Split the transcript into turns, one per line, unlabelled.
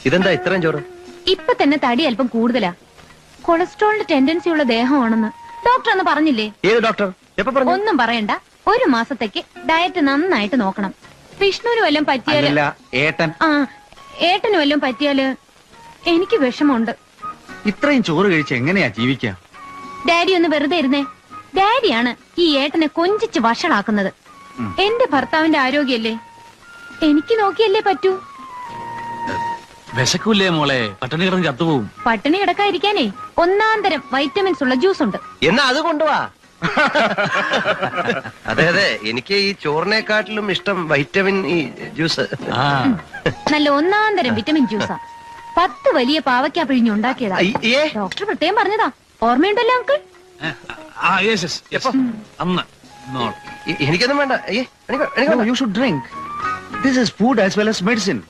ഇതെന്താ ഇത്രയും ചോറ്?
ഇപ്പൊ തന്നെ തടി അല്പം കൂടുതലാ. കൊളസ്ട്രോളിന്റെ ടെൻഡൻസി ഉള്ള ദേഹമാണെന്ന് ഡോക്ടർ അന്ന് പറഞ്ഞില്ലേ?
ഏത് ഡോക്ടർ? എപ്പോ പറഞ്ഞു?
ഒന്നും പറയണ്ട. 1 മാസത്തേക്ക് ഡയറ്റ് നന്നായിട്ട് നോക്കണം. വിഷ്ണുവിന് വല്ലതും പറ്റിയാല്
ഏട്ടൻ
ഏട്ടന് വല്ലതും പറ്റിയാല് എനിക്ക് വിഷമമുണ്ട്.
ഇത്രയും ചോറ് കഴിച്ച് എങ്ങനെയാ ജീവിക്കുക?
ഡാഡി ഒന്ന് വെറുതെ ഇരുന്നേ. ഡാഡിയാണ് ഈ ഏട്ടനെ കൊഞ്ചിച്ച് വഷളാക്കുന്നത്. എന്റെ ഭർത്താവിന്റെ ആരോഗ്യല്ലേ എനിക്ക് നോക്കിയല്ലേ പറ്റൂ.
വിശക്കൂല്ലേ മോളെ? പട്ടിണി കിടന്ന് ചത്തുപോകും.
പട്ടിണി കിടക്കാതിരിക്കാനേ ഒന്നാന്തരം വൈറ്റമിൻസ് ഉള്ള ജ്യൂസ് ഉണ്ട്.
എന്നാ അത് കൊണ്ടുവാ. അതെ അതെ, എനിക്ക് ഈ ചോറിനെക്കാട്ടിലും ഇഷ്ടം വൈറ്റമിൻ ഈ ജ്യൂസ്.
നല്ല ഒന്നാന്തരം വിറ്റമിൻ ജ്യൂസാ. 10 വലിയ പാവയ്ക്ക പിഴിഞ്ഞുണ്ടാക്കിയതാ. ഡോക്ടർ പ്രത്യേകം പറഞ്ഞതാ. ഓർമ്മയുണ്ടല്ലോ അങ്കിൾ?
അന്ന്
എനിക്കൊന്നും വേണ്ട.
You should drink. This is food as well as medicine.